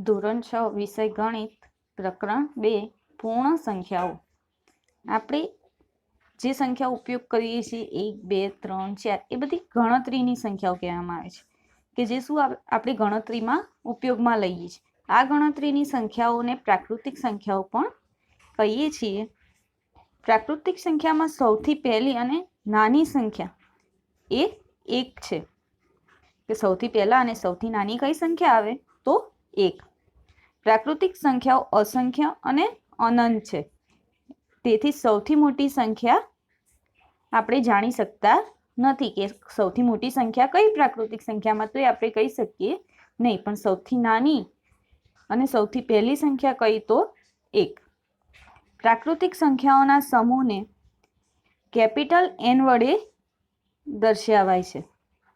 ધોરણ 6 વિષય ગણિત પ્રકરણ 2 પૂર્ણ સંખ્યાઓ. આપણે જે સંખ્યા ઉપયોગ કરીએ છીએ 1 2 3 4 એ બધી ગણતરીની સંખ્યાઓ કહેવામાં આવે છે કે જે શું આપણે ગણતરીમાં ઉપયોગમાં લઈએ છીએ. આ ગણતરીની સંખ્યાઓને પ્રાકૃતિક સંખ્યાઓ પણ કહીએ છીએ. પ્રાકૃતિક સંખ્યામાં સૌથી પહેલી અને નાની સંખ્યા એ 1 છે કે સૌથી પહેલા અને સૌથી નાની કઈ સંખ્યા આવે તો 1. પ્રાકૃતિક સંખ્યાઓ અસંખ્ય અને અનંત છે. તેથી સૌથી મોટી સંખ્યા આપણે જાણી શકતા નથી કે સૌથી મોટી સંખ્યા કઈ પ્રાકૃતિક સંખ્યામાં તો એ આપણે કહી શકીએ નહીં, પણ સૌથી નાની અને સૌથી પહેલી સંખ્યા કઈ તો 1. પ્રાકૃતિક સંખ્યાઓના સમૂહને કેપિટલ N વડે દર્શાવાય છે.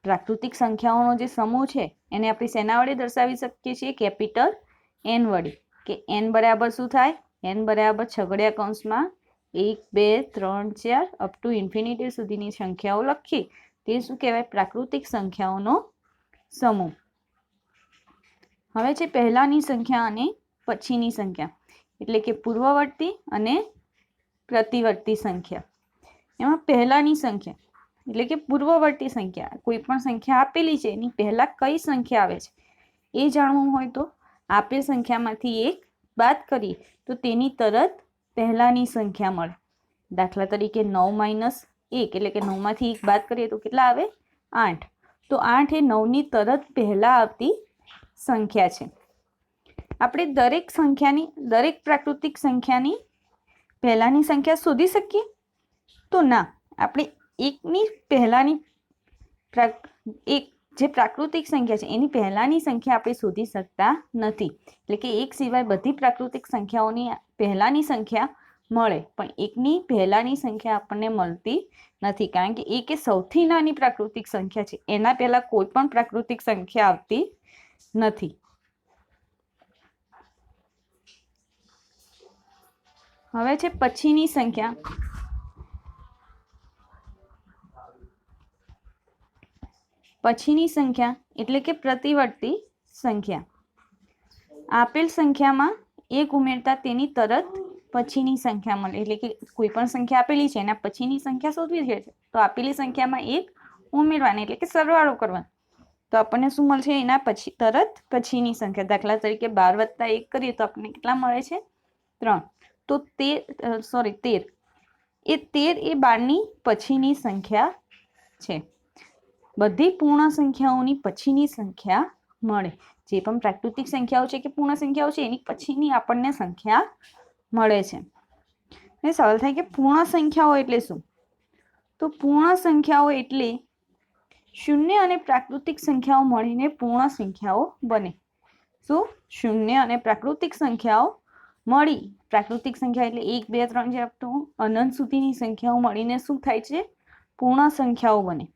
પ્રાકૃતિક સંખ્યાઓનો જે સમૂહ છે એને આપણે શેના વડે દર્શાવી શકીએ છીએ? કેપિટલ N વડે. કે n બરાબર શું થાય? n બરાબર છગડિયા કૌંસમાં 1 2 3 4 અપ ટુ ઇન્ફિનિટી સુધીની સંખ્યાઓ લખી તે શું કહેવાય? પ્રાકૃતિક સંખ્યાઓનો સમૂહ. હવે છે પહેલાની સંખ્યા અને પછીની સંખ્યા, એટલે કે પૂર્વવર્તી અને પ્રતિવર્તી સંખ્યા. એમાં પહેલાની સંખ્યા એટલે કે પૂર્વવર્તી સંખ્યા, કોઈ પણ સંખ્યા આપેલી છે એની પહેલા કઈ સંખ્યા આવે છે એ જાણવું હોય તો આપેલ સંખ્યામાંથી 1 બાદ કરીએ તો તેની તરત પહેલાની સંખ્યા મળે. દાખલા તરીકે 9 - 1 એટલે કે 9 માંથી 1 બાદ કરીએ તો કેટલા આવે? 8. તો 8 એ 9ની તરત પહેલા આવતી સંખ્યા છે. આપણે દરેક પ્રાકૃતિક સંખ્યાની પહેલાની સંખ્યા શોધી શકીએ તો ના. આપણે એકની પહેલાની જે પ્રાકૃતિક સંખ્યા છે એની પહેલાની સંખ્યા આપણે શોધી શકતા નથી. એટલે કે 1 સિવાય બધી પ્રાકૃતિક સંખ્યાઓની પહેલાની સંખ્યા મળે, પણ 1ની પહેલાની સંખ્યા આપણને મળતી નથી, કારણ કે 1 એ સૌથી નાની પ્રાકૃતિક સંખ્યા છે. એના પહેલા કોઈ પણ પ્રાકૃતિક સંખ્યા આવતી નથી. હવે છે પછીની સંખ્યા. પછીની સંખ્યા એટલે કે પ્રતિવર્તી સંખ્યા. આપેલ સંખ્યામાં 1 ઉમેરતા તેની તરત પછીની સંખ્યા મળે. એટલે કે કોઈ પણ સંખ્યા આપેલી છે એના પછીની સંખ્યા શોધવી છે તો આપેલી સંખ્યામાં 1 ઉમેરવાની, એટલે કે સરવાળો કરવાનો, તો આપણને શું મળશે? એના પછી તરત પછીની સંખ્યા. દાખલા તરીકે 12 + 1 કરીએ તો આપણને કેટલા મળે છે? 3. તો 13 એ 12ની પછીની સંખ્યા છે. બધી પૂર્ણ સંખ્યાઓની પછીની સંખ્યા મળે. જે પણ પ્રાકૃતિક સંખ્યાઓ છે કે પૂર્ણ સંખ્યાઓ છે એની પછીની આપણને સંખ્યા મળે છે. એ સવાલ થાય કે પૂર્ણ સંખ્યાઓ એટલે શું? તો પૂર્ણ સંખ્યાઓ એટલે શૂન્ય અને પ્રાકૃતિક સંખ્યાઓ મળીને પૂર્ણ સંખ્યાઓ બને. શું? શૂન્ય અને પ્રાકૃતિક સંખ્યાઓ મળી, પ્રાકૃતિક સંખ્યા એટલે 1 2 3 4 તો અનંત સુધીની સંખ્યાઓ મળીને શું થાય છે? પૂર્ણ સંખ્યાઓ બને.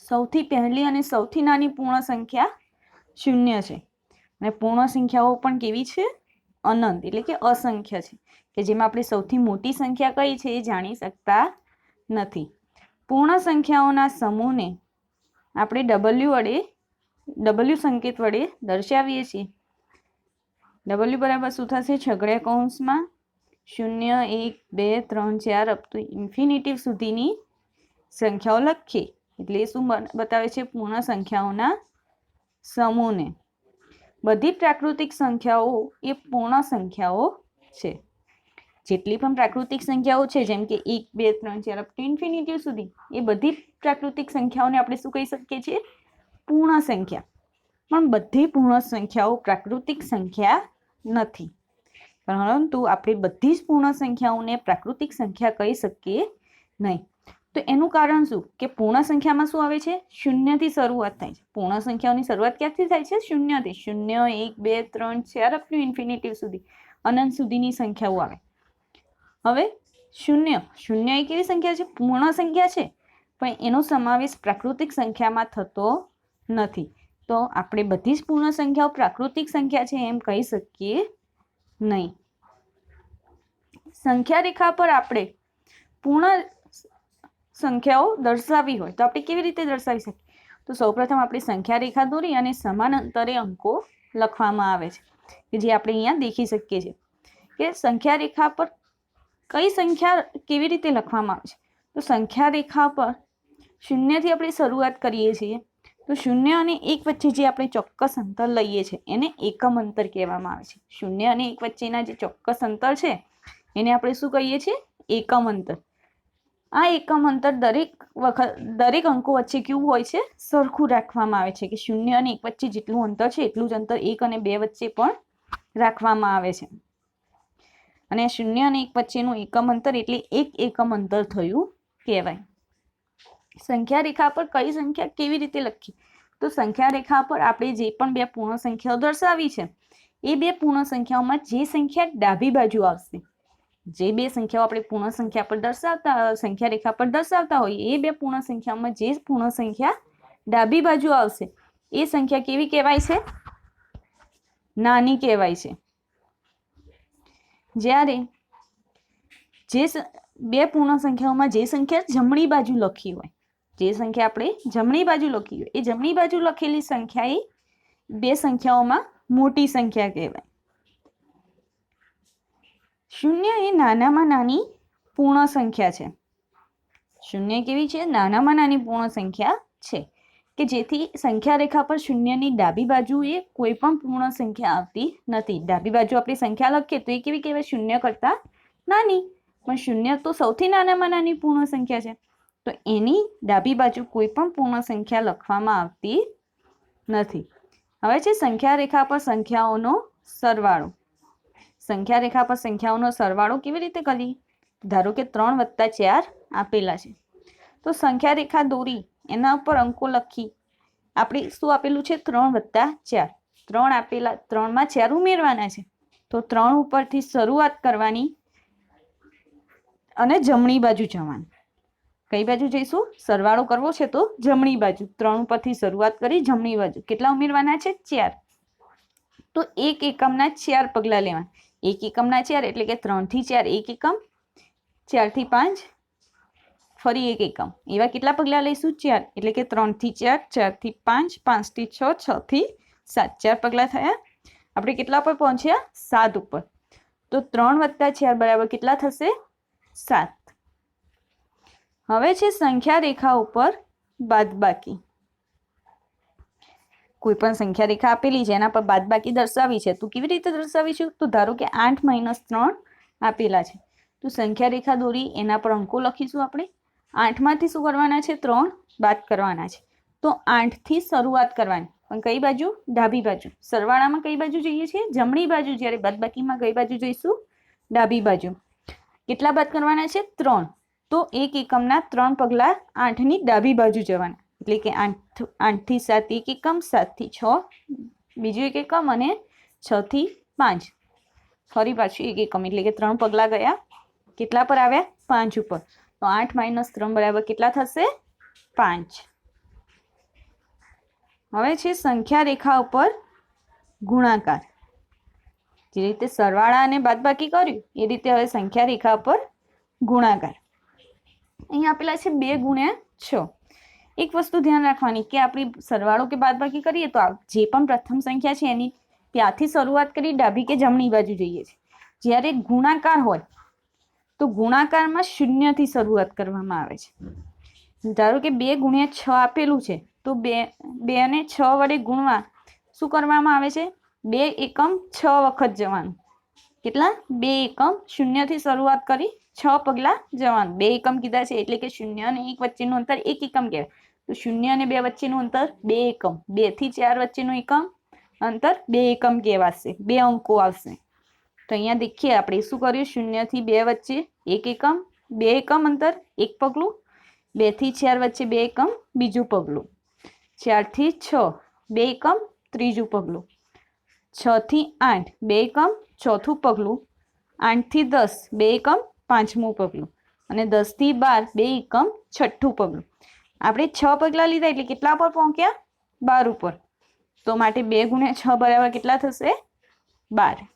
સૌથી પહેલી અને સૌથી નાની પૂર્ણ સંખ્યા 0 છે. અને પૂર્ણ સંખ્યાઓ પણ કેવી છે? અનંત એટલે કે અસંખ્ય છે, કે જેમાં આપણે સૌથી મોટી સંખ્યા કઈ છે એ જાણી શકતા નથી. પૂર્ણ સંખ્યાઓના સમૂહને આપણે W સંકેત વડે દર્શાવીએ છીએ. W બરાબર શું થશે? છગડિયા કૌંસમાં 0 1 2 3 4 અપ ટુ ઇન્ફિનિટી સુધીની સંખ્યાઓ લખીએ એટલે શું બતાવે છે? પૂર્ણ સંખ્યાઓના સમૂહને. બધી પ્રાકૃતિક સંખ્યાઓ એ પૂર્ણ સંખ્યાઓ છે. જેટલી પણ પ્રાકૃતિક સંખ્યાઓ છે જેમ કે 1 2 3 4 અપ ટુ ઇન્ફિનિટી સુધી એ બધી પ્રાકૃતિક સંખ્યાઓને આપણે શું કહી શકીએ છીએ? પૂર્ણ સંખ્યા. પણ બધી પૂર્ણ સંખ્યાઓ પ્રાકૃતિક સંખ્યા નથી, પરંતુ આપણે બધી જ પૂર્ણ સંખ્યાઓને પ્રાકૃતિક સંખ્યા કહી શકીએ નહીં. તો એનું કારણ શું? કે પૂર્ણ સંખ્યામાં શું આવે છે? શૂન્યથી શરૂઆત થાય છે. પૂર્ણ સંખ્યાઓની શરૂઆત ક્યાંથી થાય છે? શૂન્યથી. 0 1 2 3 4 અપ ટુ ઇન્ફિનિટી સુધી અનંત સુધીની સંખ્યાઓ આવે. હવે શૂન્ય એ કેવી સંખ્યા છે? પૂર્ણ સંખ્યા છે, પણ એનો સમાવેશ પ્રાકૃતિક સંખ્યામાં થતો નથી. તો આપણે બધી જ પૂર્ણ સંખ્યાઓ પ્રાકૃતિક સંખ્યા છે એમ કહી શકીએ નહીં. સંખ્યા રેખા પર આપણે પૂર્ણ સંખ્યાઓ દર્શાવી હોય તો આપણે કેવી રીતે દર્શાવી શકીએ? તો સૌપ્રથમ આપણે સંખ્યા રેખા દોરી અને સમાન અંતરે અંકો લખવામાં આવે છે, કે જે આપણે અહીંયા દેખી શકીએ છીએ કે સંખ્યા રેખા પર કઈ સંખ્યા કેવી રીતે લખવામાં આવે છે. તો સંખ્યા રેખા પર શૂન્યથી આપણે શરૂઆત કરીએ છીએ, તો 0 અને 1 વચ્ચે જે આપણે ચોક્કસ અંતર લઈએ છીએ એને એકમ અંતર કહેવામાં આવે છે. 0 અને 1 વચ્ચેના જે ચોક્કસ અંતર છે એને આપણે શું કહીએ છીએ? એકમ અંતર. આ એકમ અંતર દરેક અંકો વચ્ચે કેવું હોય છે? સરખું રાખવામાં આવે છે, કે 0 અને 1 વચ્ચે જેટલું અંતર છે એટલું જ અંતર 1 અને 2 વચ્ચે પણ રાખવામાં આવે છે. અને 0 અને 1 વચ્ચેનું એકમ અંતર એટલે એક એકમ અંતર થયું કહેવાય. સંખ્યા રેખા પર કઈ સંખ્યા કેવી રીતે લખી? તો સંખ્યા રેખા પર આપણે જે પણ બે પૂર્ણ સંખ્યાઓ દર્શાવી છે એ બે પૂર્ણ સંખ્યાઓમાં જે સંખ્યા ડાબી બાજુ આવશે, જે બે સંખ્યાઓ આપણે પૂર્ણ સંખ્યા પર સંખ્યા રેખા પર દર્શાવતા હોઈએ, એ બે પૂર્ણ સંખ્યાઓમાં જે પૂર્ણ સંખ્યા ડાબી બાજુ આવશે એ સંખ્યા કેવી કહેવાય છે? નાની કહેવાય છે. જ્યારે જે બે પૂર્ણ સંખ્યાઓમાં જે સંખ્યા જમણી બાજુ લખી હોય, જે સંખ્યા આપણે જમણી બાજુ લખી હોય, એ જમણી બાજુ લખેલી સંખ્યા એ બે સંખ્યાઓમાં મોટી સંખ્યા કહેવાય. 0 એ નાનામાં નાની પૂર્ણ સંખ્યા છે. 0 કેવી છે? નાનામાં નાની પૂર્ણ સંખ્યા છે, કે જેથી સંખ્યા રેખા પર 0ની ડાબી બાજુએ કોઈ પણ પૂર્ણ સંખ્યા આવતી નથી. ડાબી બાજુ આપણે સંખ્યા લખીએ તો એ કેવી કહેવાય? 0 કરતા નાની. પણ 0 તો સૌથી નાનામાં નાની પૂર્ણ સંખ્યા છે, તો એની ડાબી બાજુ કોઈ પણ પૂર્ણ સંખ્યા લખવામાં આવતી નથી. હવે છે સંખ્યા રેખા પર સંખ્યાઓનો સરવાળો. સંખ્યા રેખા પર સંખ્યાઓનો સરવાળો કેવી રીતે કરીએ? ધારો કે 3 + 4 આપેલા છે, તો સંખ્યા રેખા દોરી એના ઉપર અંકો લખી આપણે શું આપેલું છે? 3 + 4. 3 આપેલા, 3માં 4 ઉમેરવાના છે, તો 3 ઉપરથી શરૂઆત કરવાની અને જમણી બાજુ જવાનું. કઈ બાજુ જઈશું? સરવાળો કરવો છે તો જમણી બાજુ. 3 ઉપરથી શરૂઆત કરી જમણી બાજુ. કેટલા ઉમેરવાના છે? 4. તો એક એકમના 4 પગલા લેવાના. એક એકમના 4 એટલે કે 3 થી 4 એક એકમ, 4 થી 5 ફરી એક એકમ. એવા કેટલા પગલા લઈશું? 4. એટલે કે 3 થી 4, 4 થી 5, 5 થી 6, 6 થી 7. 4 પગલા થયા. આપણે કેટલા પર પહોંચ્યા? 7 ઉપર. તો 3 + 4 બરાબર કેટલા થશે? 7. હવે છે સંખ્યા રેખા ઉપર બાદબાકી. કોઈ પણ સંખ્યા રેખા આપેલી છે એના પર બાદબાકી દર્શાવી છે, તો કેવી રીતે દર્શાવીશું? તો ધારો કે 8 - 3 આપેલા છે, તો સંખ્યા રેખા દોરી એના પર અંકો લખીશું આપણે. 8 માંથી શું કરવાના છે? 3 બાદ કરવાના છે. તો 8 થી શરૂઆત કરવાની, પણ કઈ બાજુ? ડાબી બાજુ. સરવાળામાં કઈ બાજુ જઈએ છીએ? જમણી બાજુ. જ્યારે બાદબાકીમાં કઈ બાજુ જઈશું? ડાબી બાજુ. કેટલા બાદ કરવાના છે? 3. તો એક એકમના 3 પગલા 8ની ડાબી બાજુ જવાના. એટલે કે 8 થી 7 એક એકમ, 7 થી 6 બીજું એક એકમ અને 6 થી 5 ફરી પાછું એક એકમ. એટલે કે 3 પગલા ગયા. કેટલા પર આવ્યા? 5 ઉપર. તો 8 - 3 બરાબર કેટલા થશે? 5. હવે છે સંખ્યા રેખા ઉપર ગુણાકાર. જે રીતે સરવાળા અને બાદબાકી કર્યું એ રીતે હવે સંખ્યા રેખા પર ગુણાકાર. અહીં આપેલા છે 2 × 6. એક વસ્તુ ધ્યાન રાખવાની કે આપણે સરવાળો કે બાદબાકી કરીએ તો જે પણ પ્રથમ સંખ્યા છે એની ત્યાંથી શરૂઆત કરી ડાબી કે જમણી બાજુ જઈએ છીએ. જ્યારે ગુણાકાર હોય તો ગુણાકારમાં 0થી શરૂઆત કરવામાં આવે છે. ધારો કે 2 × 6 આપેલું છે, તો 2 ને 6 વડે ગુણવા શું કરવામાં આવે છે? 2 એકમ 6 વખત જવાનું. કેટલા? 2 એકમ. 0થી શરૂઆત કરી 6 પગલા જવાનું. 2 એકમ કીધા છે એટલે કે 0 અને 1 વચ્ચેનું અંતર 1 એકમ કહેવાય. તો 0 અને 2 વચ્ચેનું અંતર 2 એકમ. 2 થી 4 વચ્ચેનું એકમ અંતર 2 એકમ કહેવાશે. 2 અંકો આવશે. તો અહીંયા દેખીએ આપણે શું કર્યું? 0 થી 2 વચ્ચે 1 એકમ, 2 એકમ અંતર 1 પગલું. 2 થી 4 વચ્ચે 2 એકમ બીજું પગલું. 4 થી 6 2 એકમ ત્રીજું પગલું. 6 થી 8 2 એકમ ચોથું પગલું. 8 થી 10 2 એકમ પાંચમું પગલું. અને 10 થી 12 2 એકમ છઠ્ઠું પગલું. આપણે 6 પગલા લીધા એટલે કેટલા પર પહોંચ્યા? 12 ઉપર. તો માટે 2 × 6 બરાબર કેટલા થશે? 12.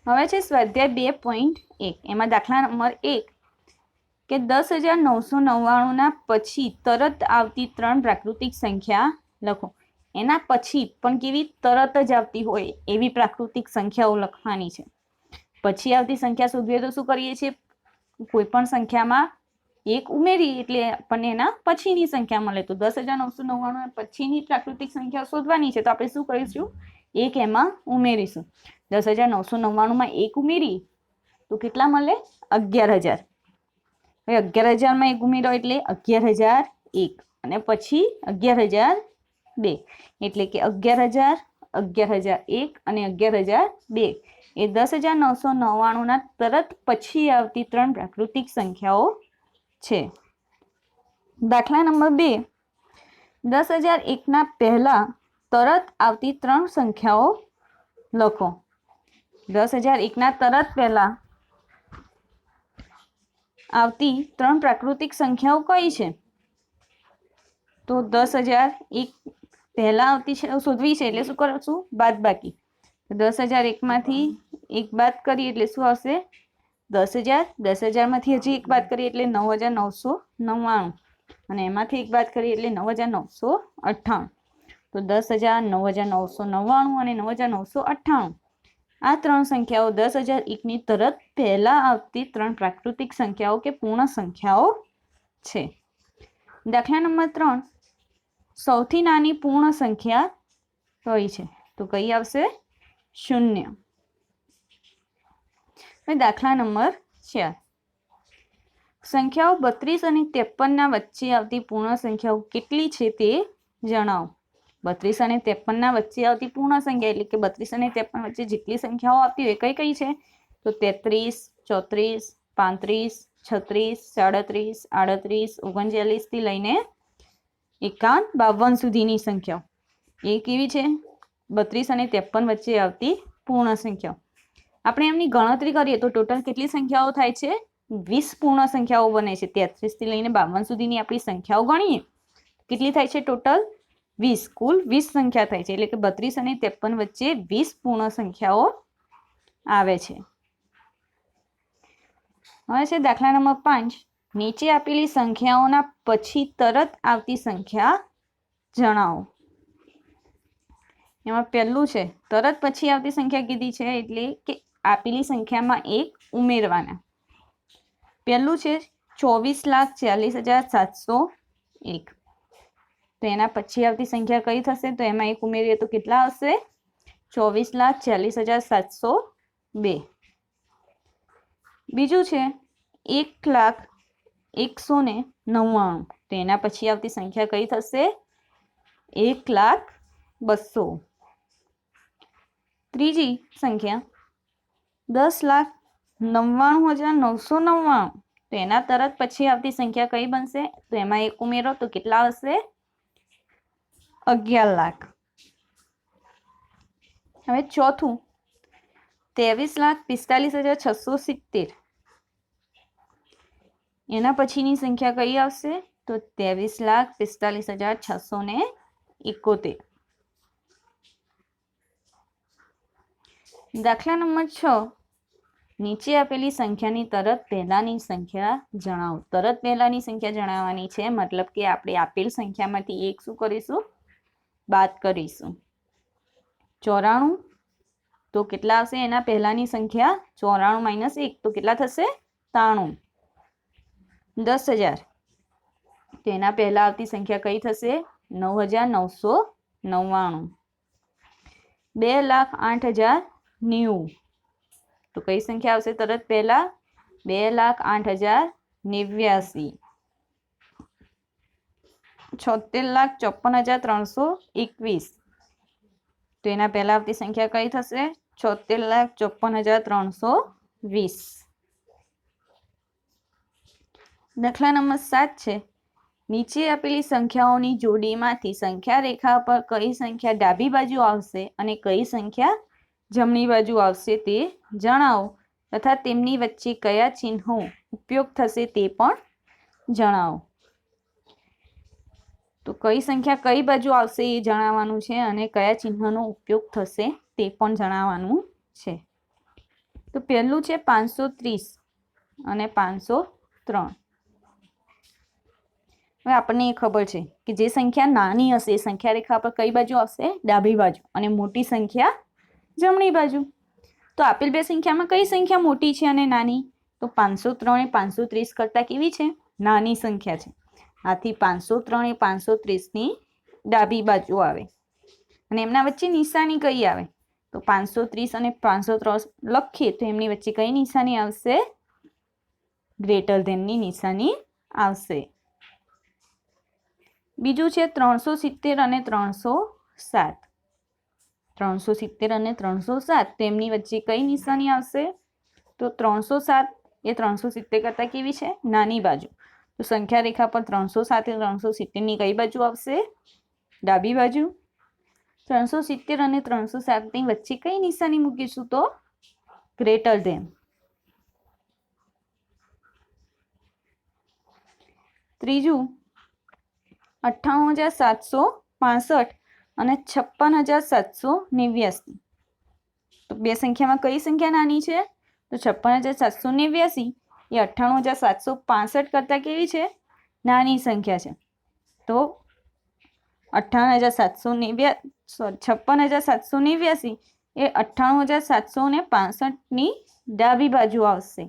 હવે છે સ્વાધ્યાય 2.1. એમાં દાખલા નંબર 1 કે 10,999 પછી તરત આવતી 3 પ્રાકૃતિક સંખ્યા લખો. એના પછી પણ કેવી તરત જ આવતી હોય એવી પ્રાકૃતિક સંખ્યાઓ લખવાની છે. પછી આવતી સંખ્યા શોધવી તો શું કરીએ છીએ? કોઈ પણ સંખ્યામાં એક ઉમેરી એટલે આપણને એના પછીની સંખ્યા મળે. તો 10,999 પછીની પ્રાકૃતિક સંખ્યા શોધવાની છે તો આપણે શું કરીશું? એક એમાં ઉમેરીશું. 10,999 એક ઉમેરી તો કેટલા મળે? 11,000. હવે 11,000 એક ઉમેરો એટલે 11,001 અને પછી 11,002 એટલે કે 11,000, 11,001 અને 11,002 એ 10,999 તરત પછી આવતી 3 પ્રાકૃતિક સંખ્યાઓ છે. દાખલા નંબર 2, 10,001 પહેલા તરત આવતી 3 સંખ્યાઓ લખો. 10,001 તરત પહેલા આવતી 3 પ્રાકૃતિક સંખ્યાઓ કઈ છે? તો 10,001 પહેલા આવતી છે શોધવી છે એટલે શું કરશું? બાદબાકી. 10,001 માંથી એક બાદ કરીએ એટલે શું આવશે? 10,000. 10,000 માંથી હજી એક બાદ કરીએ એટલે 9,999 અને એમાંથી એક બાદ કરીએ એટલે 9,998. તો 10,000, 9,999 અને 9,998 આ 3 સંખ્યાઓ 10,001 ની તરત પહેલા આવતી 3 પ્રાકૃતિક સંખ્યાઓ કે પૂર્ણ સંખ્યાઓ છે. દાખલા નંબર 3, સૌથી નાની પૂર્ણ સંખ્યા કઈ છે? તો કઈ આવશે? 0. દાખલા નંબર 4, સંખ્યાઓ 32 અને 53 વચ્ચે આવતી પૂર્ણ સંખ્યાઓ કેટલી છે તે જણાવો. 32 અને 53 વચ્ચે આવતી પૂર્ણ સંખ્યા એટલે કે 32 અને 53 વચ્ચે જેટલી સંખ્યાઓ આવતી હોય કઈ કઈ છે? તો 33, 34, 35, 36, 37, 38, 39 થી લઈને 51, 52 સુધીની સંખ્યાઓ એ કેવી છે? 32 અને 53 વચ્ચે આવતી પૂર્ણ સંખ્યાઓ. આપણે એમની ગણતરી કરીએ તો ટોટલ કેટલી સંખ્યાઓ થાય છે? 20 પૂર્ણ સંખ્યાઓ બને છે. 33 થી લઈને 52 સુધીની આપણી સંખ્યાઓ ગણીએ કેટલી થાય છે? ટોટલ 20. કુલ 20 સંખ્યા થાય છે એટલે કે 32 અને 53 વચ્ચે 20 પૂર્ણ સંખ્યાઓ આવે છે. હવે છે દાખલા નંબર 5, નીચે આપેલી સંખ્યાઓના પછી તરત આવતી સંખ્યા જણાવો. એમાં પહેલું છે તરત પછી આવતી સંખ્યા કીધી છે એટલે કે આપેલી સંખ્યામાં એક ઉમેરવાના. પહેલું છે 24,40,701. તો એના પછી આવતી સંખ્યા કઈ થશે? તો એમાં એક ઉમેરીએ તો કેટલા આવશે? 24,40,702. બીજું છે 1,01,99. તો એના પછી આવતી સંખ્યા કઈ થશે? 1,02,000. ત્રીજી સંખ્યા 10,99,999. તો એના તરત પછી આવતી સંખ્યા કઈ બનશે? તો એમાં એક ઉમેરો તો કેટલા આવશે? 11,00,000. હવે ચોથું 23,45,670. એના પછીની સંખ્યા કઈ આવશે? તો 23,45,671. દાખલા નંબર 6, નીચે આપેલી સંખ્યાની તરત પહેલાની સંખ્યા જણાવો. તરત પહેલાની સંખ્યા જણાવવાની છે મતલબ કે આપણે આપેલ સંખ્યામાંથી એક શું કરીશું? બાદ કરીશું. 94. તો કેટલા આવશે? એના પહેલાની સંખ્યા 94 - 1 તો કેટલા થશે? 93. 10,000. તો એના પહેલા આવતી સંખ્યા કઈ થશે? 9,999. 2,08,090. તો કઈ સંખ્યા આવશે તરત પહેલા? 2,08,089. 76,54,321. તો એના પહેલા આવતી સંખ્યા કઈ થશે? 76,54,320. દાખલા નંબર 7 છે, નીચે આપેલી સંખ્યાઓની જોડીમાંથી સંખ્યા રેખા પર કઈ સંખ્યા ડાબી બાજુ આવશે અને કઈ સંખ્યા જમણી બાજુ આવશે તે જણાવો તથા તેમની વચ્ચે કયા ચિહ્નો ઉપયોગ થશે તે પણ જણાવો. તો કઈ સંખ્યા કઈ બાજુ આવશે એ જણાવવાનું છે અને કયા ચિહ્નનો ઉપયોગ થશે તે પણ જણાવવાનું છે. તો પહેલું છે 530 અને 503. હવે આપણને એ ખબર છે કે જે સંખ્યા નાની હશે એ સંખ્યા રેખા પર કઈ બાજુ આવશે? ડાબી બાજુ, અને મોટી સંખ્યા જમણી બાજુ. તો આપેલ બે સંખ્યામાં કઈ સંખ્યા મોટી છે અને નાની? તો 503 એ 530 કરતાં કેવી છે? નાની સંખ્યા છે. આથી 503 એ 530 ની ડાબી બાજુ આવે, અને એમના વચ્ચે નિશાની કઈ આવે? તો 530 અને 503 લખીએ તો એમની વચ્ચે કઈ નિશાની આવશે? ગ્રેટર ધેનની નિશાની આવશે. બીજું છે 370 અને 307. 370 અને 307, તેમની વચ્ચે કઈ નિશાની આવશે? તો 307 એ 370 કરતાં કેવી છે? નાની બાજુ. તો સંખ્યા રેખા પર 307 એ 370 ની કઈ બાજુ આવશે? ડાબી બાજુ. 370 અને 307 ની વચ્ચે કઈ નિશાની મૂકીશું? તો ગ્રેટર ધેન. ત્રીજું 98,765 અને 56,789. તો બે સંખ્યામાં કઈ સંખ્યા નાની છે? તો 56,789 એ 98,765 કરતાં કેવી છે? નાની સંખ્યા છે. તો 56,789 એ 98,765 ની ડાબી બાજુ આવશે.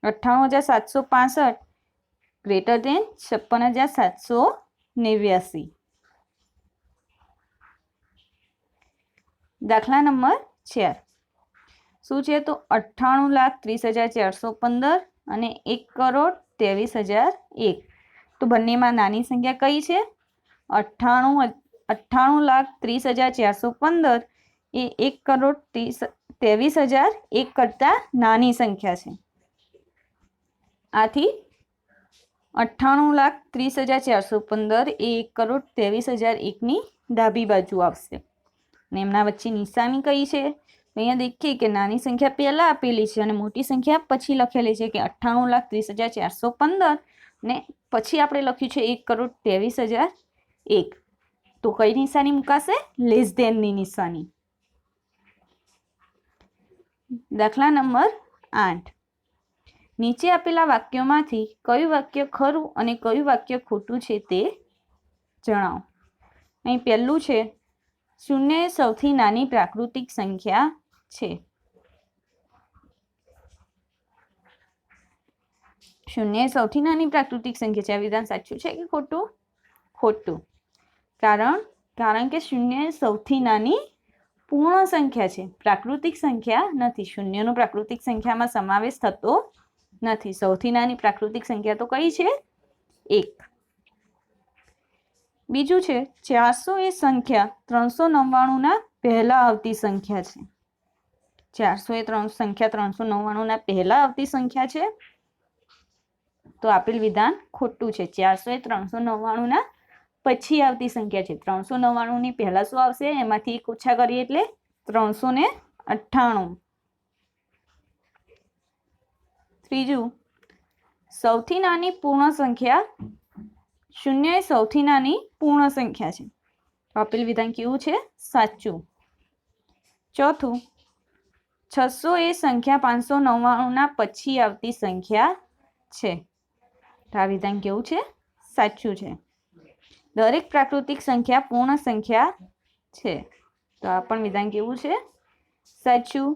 98,765 ગ્રેટર ધેન 56,789. દાખલા નંબર 4 શું છે? તો 98,30,415 અને 1,23,001. તો બંનેમાં નાની સંખ્યા કઈ છે? 98,30,415 એ 1,23,001 કરતાં નાની સંખ્યા છે. આથી 98,30,415 એ 1,23,001 ની ડાબી બાજુ આવશે, અને એમના વચ્ચે નિશાની કઈ છે? અહીંયા દેખીએ કે નાની સંખ્યા પહેલા આપેલી છે અને મોટી સંખ્યા પછી લખેલી છે કે 98,30,415, ને પછી આપણે લખ્યું છે 1,23,001. તો કઈ નિશાની મુકાશે? લેસ ધેનની નિશાની. દાખલા નંબર 8 નીચે આપેલા વાક્યોમાંથી કયું વાક્ય ખરું અને કયું વાક્ય ખોટું છે તે જણાવો. અહીં પહેલું છે શૂન્ય એ સૌથી નાની પ્રાકૃતિક સંખ્યા છે. શૂન્ય એ સૌથી નાની પ્રાકૃતિક સંખ્યા છે. આ વિધાન સાચું છે કે ખોટું? ખોટું. કારણ કે શૂન્ય એ સૌથી નાની પૂર્ણ સંખ્યા છે, પ્રાકૃતિક સંખ્યા નથી. શૂન્યનો પ્રાકૃતિક સંખ્યામાં સમાવેશ થતો નથી. સૌથી નાની પ્રાકૃતિક સંખ્યા તો કઈ છે? 1. બીજું છે 400 એ સંખ્યા 399 ના પહેલા આવતી સંખ્યા છે. 400 એ સંખ્યા 399 ના પહેલા આવતી સંખ્યા છે. તો આપેલ વિધાન ખોટું છે. 400 એ 399 ના પછી આવતી સંખ્યા છે. 399 ની પહેલા શું આવશે? એમાંથી 1 ઓછા કરીએ એટલે 398. ત્રીજું સૌથી નાની પૂર્ણ સંખ્યા. શૂન્ય એ સૌથી નાની પૂર્ણ સંખ્યા છે. આપેલ વિધાન કેવું છે? સાચું. ચોથું 600 એ સંખ્યા 599 ના પછી આવતી સંખ્યા છે. આ વિધાન કેવું છે? સાચું છે. દરેક પ્રાકૃતિક સંખ્યા પૂર્ણ સંખ્યા છે. તો આ પણ વિધાન કેવું છે? સાચું.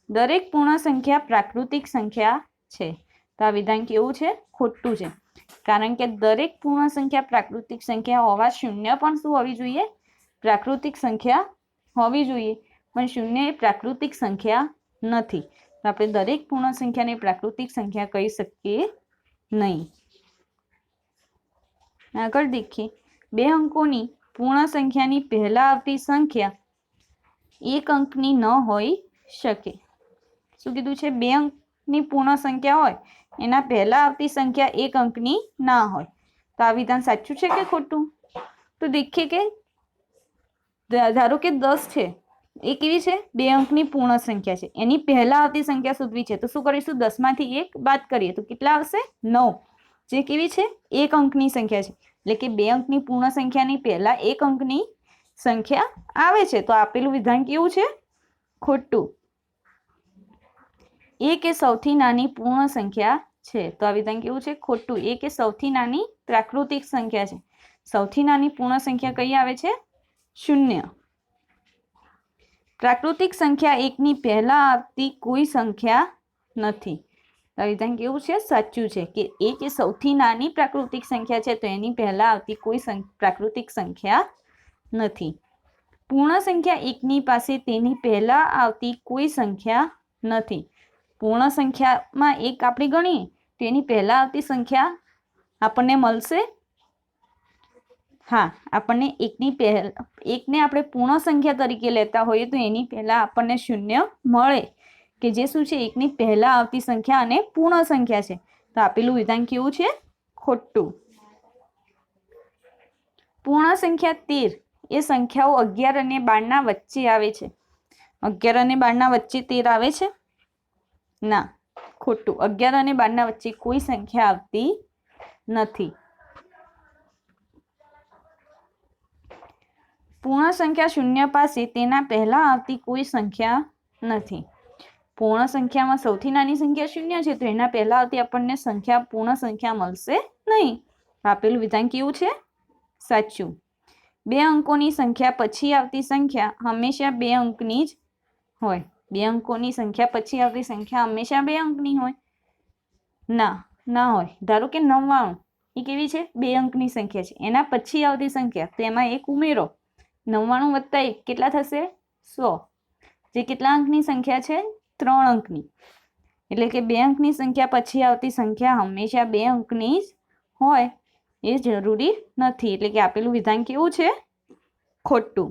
દરેક પૂર્ણ સંખ્યા પ્રાકૃતિક સંખ્યા છે. તો આ વિધાન કેવું છે? ખોટું છે. કારણ કે દરેક પૂર્ણ સંખ્યા પ્રાકૃતિક સંખ્યા હોવા શૂન્ય પણ શું હોવી જોઈએ? પ્રાકૃતિક સંખ્યા હોવી જોઈએ, પણ શૂન્ય એ પ્રાકૃતિક સંખ્યા નથી. તો આપણે દરેક પૂર્ણ સંખ્યાને પ્રાકૃતિક સંખ્યા કહી શકીએ નહીં. આગળ દેખીએ 2 અંકોની પૂર્ણ સંખ્યાની પહેલા આવતી સંખ્યા 1 અંકની ન હોઈ શકે. શું કીધું છે? 2 અંકની પૂર્ણ સંખ્યા હોય એના પહેલા આવતી સંખ્યા 1 અંકની ના હોય. તો આ વિધાન સાચું છે કે ખોટું? તો દેખીએ કે ધારો કે 10 છે, એ કેવી છે? 2 અંકની પૂર્ણ સંખ્યા છે. એની પહેલા આવતી સંખ્યા શોધવી છે. તો શું કરીશું? 10 માંથી 1 બાદ કરીએ તો કેટલા આવશે? 9, જે કેવી છે? 1 અંકની સંખ્યા છે. એટલે કે 2 અંકની પૂર્ણ સંખ્યાની પહેલા 1 અંકની સંખ્યા આવે છે. તો આપેલું વિધાન કેવું છે? ખોટું. 1 એ સૌથી નાની પૂર્ણ સંખ્યા છે. તો આ વિધાન કેવું છે? ખોટું. 1 એ સૌથી નાની પ્રાકૃતિક સંખ્યા છે. સૌથી નાની પૂર્ણ સંખ્યા કઈ આવે છે? 0. પ્રાકૃતિક સંખ્યા 1 ની પહેલા આવતી કોઈ સંખ્યા નથી. વિધાન કેવું છે? સાચું છે કે 1 એ સૌથી નાની પ્રાકૃતિક સંખ્યા છે, તો એની પહેલા આવતી કોઈ પ્રાકૃતિક સંખ્યા નથી. પૂર્ણ સંખ્યા 1 ની પાસે તેની પહેલા આવતી કોઈ સંખ્યા નથી. પૂર્ણ સંખ્યામાં 1 આપણે ગણીએ તો એની પહેલા આવતી સંખ્યા આપણને મળશે. હા, આપણને 1ને આપણે પૂર્ણ સંખ્યા તરીકે લેતા હોઈએ તો એની પહેલા આપણને 0 મળે, કે જે શું છે? 1ની પહેલા આવતી સંખ્યા અને પૂર્ણ સંખ્યા છે. તો આપેલું વિધાન કેવું છે? ખોટું. પૂર્ણ સંખ્યા 13 એ સંખ્યાઓ 11 અને 12 વચ્ચે આવે છે. 11 અને 12 વચ્ચે 13 આવે છે? ના, ખોટું. 11 અને 12 વચ્ચે કોઈ સંખ્યા આવતી નથી. પૂર્ણ સંખ્યા 0 પાસે તેના પહેલા આવતી કોઈ સંખ્યા નથી. પૂર્ણ સંખ્યામાં સૌથી નાની સંખ્યા 0 છે, તો એના પહેલા આવતી આપણને પૂર્ણ સંખ્યા મળશે નહીં. આપેલું વિધાન કેવું છે? સાચું. 2 અંકોની સંખ્યા પછી આવતી સંખ્યા હંમેશા 2 અંકની જ હોય. 2 અંકોની સંખ્યા પછી આવતી સંખ્યા હંમેશા 2 અંકની હોય? ના હોય. ધારો કે 99 એ કેવી છે? 2 અંકની સંખ્યા છે. એના પછી આવતી સંખ્યા, તો એમાં 1 ઉમેરો. 99 વત્તા 1 કેટલા થશે? 100. જે કેટલા અંકની સંખ્યા છે? 3 અંકની. એટલે કે 2 અંકની સંખ્યા પછી આવતી સંખ્યા હંમેશા 2 અંકની જ હોય એ જરૂરી નથી. એટલે કે આપેલું વિધાન કેવું છે? ખોટું.